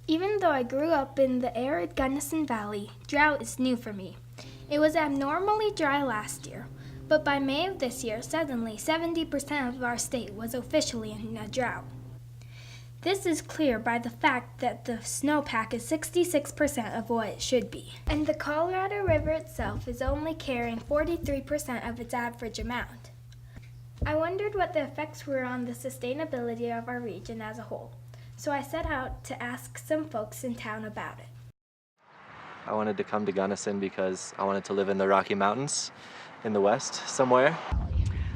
Even though I grew up in the arid Gunnison Valley, drought is new for me. It was abnormally dry last year, but by May of this year, suddenly 70% of our state was officially in a drought. This is clear by the fact that the snowpack is 66% of what it should be, and the Colorado River itself is only carrying 43% of its average amount. I wondered what the effects were on the sustainability of our region as a whole, so I set out to ask some folks in town about it. I wanted to come to Gunnison because I wanted to live in the Rocky Mountains in the west somewhere.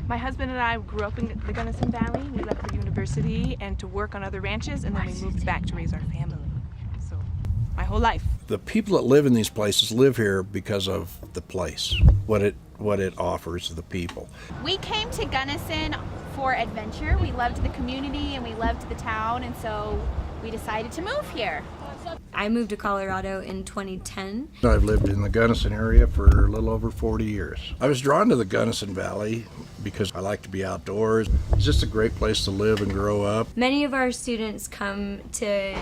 My husband and I grew up in the Gunnison Valley. We left for university and to work on other ranches, and then we moved back to raise our family. So, my whole life. The people that live in these places live here because of the place, what it offers the people. We came to Gunnison for adventure. We loved the community and we loved the town, and so we decided to move here. I moved to Colorado in 2010. I've lived in the Gunnison area for a little over 40 years. I was drawn to the Gunnison Valley because I like to be outdoors. It's just a great place to live and grow up. Many of our students come to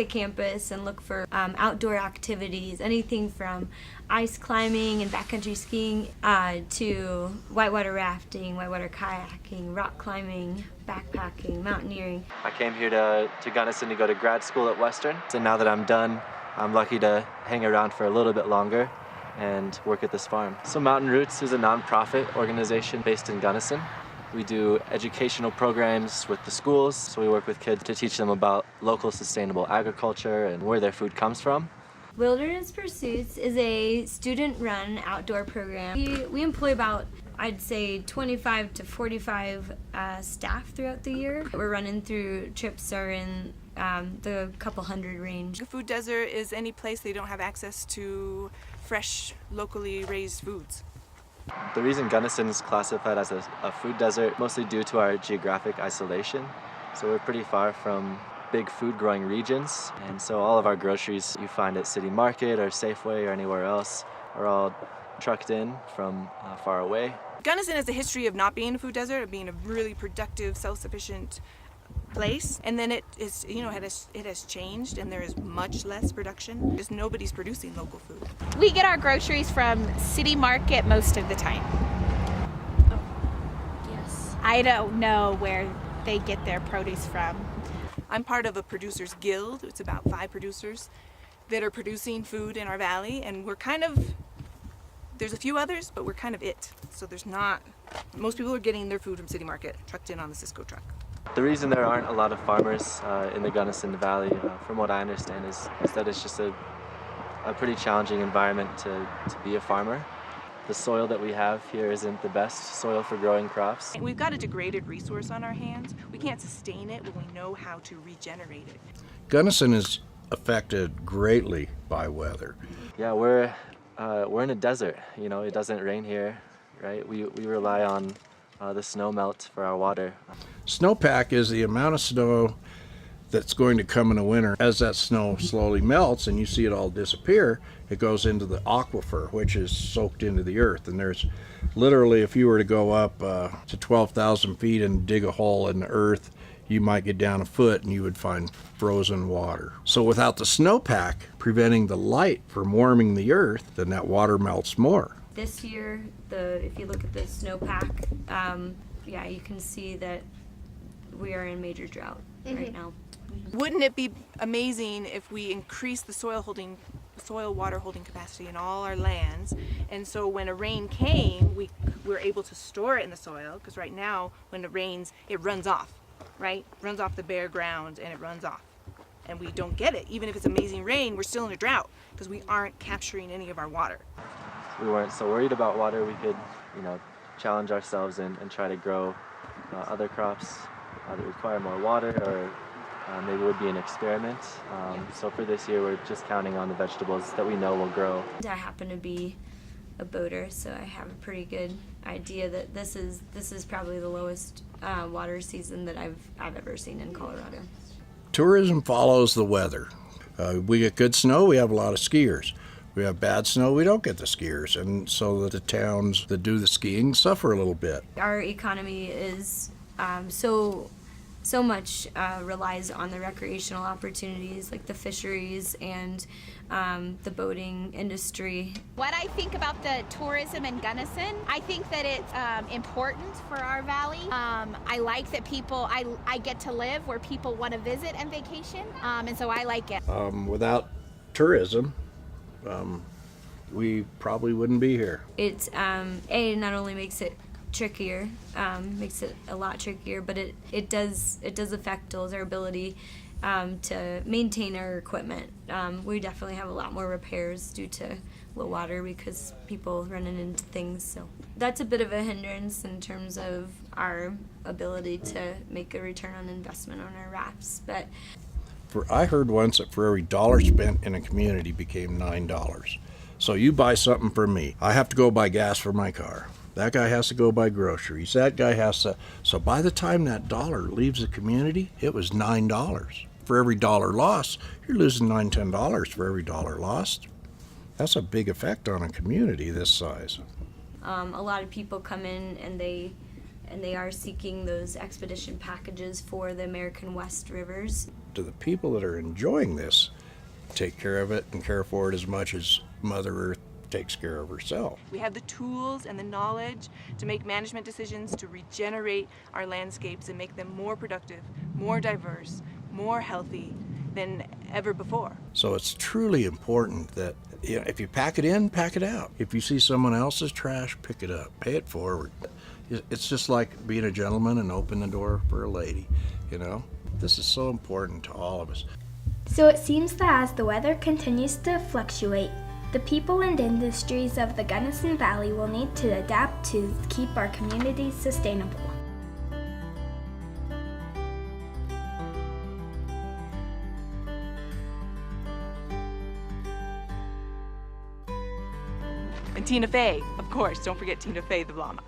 campus and look for outdoor activities, anything from ice climbing and backcountry skiing to whitewater rafting, whitewater kayaking, rock climbing, backpacking, mountaineering. I came here to Gunnison to go to grad school at Western, and now that I'm done, I'm lucky to hang around for a little bit longer and work at this farm. So Mountain Roots is a nonprofit organization based in Gunnison. We do educational programs with the schools, so we work with kids to teach them about local sustainable agriculture and where their food comes from. Wilderness Pursuits is a student-run outdoor program. We employ about, I'd say, 25 to 45 staff throughout the year. We're running through trips are in the couple hundred range. A food desert is any place they don't have access to fresh, locally raised foods. The reason Gunnison is classified as a food desert, mostly due to our geographic isolation. So we're pretty far from big food growing regions, and so all of our groceries you find at City Market or Safeway or anywhere else are all trucked in from far away. Gunnison has a history of not being a food desert, of being a really productive, self-sufficient place, and then it has changed, and there is much less production because nobody's producing local food. We get our groceries from City Market most of the time. Yes. I don't know where they get their produce from. I'm part of a producers guild. It's about 5 producers that are producing food in our valley, and there's a few others, but we're kind of it. So most people are getting their food from City Market, trucked in on the Cisco truck. The reason there aren't a lot of farmers in the Gunnison Valley, from what I understand, is that it's just a pretty challenging environment to be a farmer. The soil that we have here isn't the best soil for growing crops. We've got a degraded resource on our hands. We can't sustain it when we know how to regenerate it. Gunnison is affected greatly by weather. Yeah, we're in a desert. You know, it doesn't rain here, right? We rely on the snow melt for our water. Snowpack is the amount of snow that's going to come in the winter. As that snow slowly melts and you see it all disappear, it goes into the aquifer, which is soaked into the earth. And there's literally, if you were to go up to 12,000 feet and dig a hole in the earth, you might get down a foot and you would find frozen water. So without the snowpack preventing the light from warming the earth, then that water melts more. This year, if you look at the snowpack, yeah, you can see that we are in major drought right now. Wouldn't it be amazing if we increased the soil water holding capacity in all our lands, and so when a rain came, we were able to store it in the soil, because right now when it rains, it runs off, right? Runs off the bare ground and it runs off. And we don't get it. Even if it's amazing rain, we're still in a drought because we aren't capturing any of our water. We weren't so worried about water. We could, challenge ourselves and try to grow other crops that require more water, or maybe it would be an experiment. So for this year, we're just counting on the vegetables that we know will grow. I happen to be a boater, so I have a pretty good idea that this is probably the lowest water season that I've ever seen in Colorado. Tourism follows the weather. We get good snow, we have a lot of skiers. We have bad snow, we don't get the skiers, and so the towns that do the skiing suffer a little bit. Our economy is so so much relies on the recreational opportunities like the fisheries and the boating industry. What I think about the tourism in Gunnison, I think that it's important for our valley. I like that I get to live where people want to visit and vacation, and so I like it. Without tourism, we probably wouldn't be here. It's not only makes it trickier, makes it a lot trickier, but it does affect our ability to maintain our equipment. We definitely have a lot more repairs due to low water because people running into things. So that's a bit of a hindrance in terms of our ability to make a return on investment on our rafts. But I heard once that for every dollar spent in a community became $9. So you buy something from me, I have to go buy gas for my car. That guy has to go buy groceries. That guy has to. So by the time that dollar leaves the community, it was $9. For every dollar lost, you're losing $9, $10 for every dollar lost. That's a big effect on a community this size. a lot of people come in and they are seeking those expedition packages for the American West rivers. To the people that are enjoying this, take care of it and care for it as much as Mother Earth takes care of herself. We have the tools and the knowledge to make management decisions to regenerate our landscapes and make them more productive, more diverse, more healthy than ever before. So it's truly important that if you pack it in, pack it out. If you see someone else's trash, pick it up, pay it forward. It's just like being a gentleman and open the door for a lady, you know? This is so important to all of us. So it seems that as the weather continues to fluctuate, the people and industries of the Gunnison Valley will need to adapt to keep our communities sustainable. And Tina Fey, of course, don't forget Tina Fey the llama.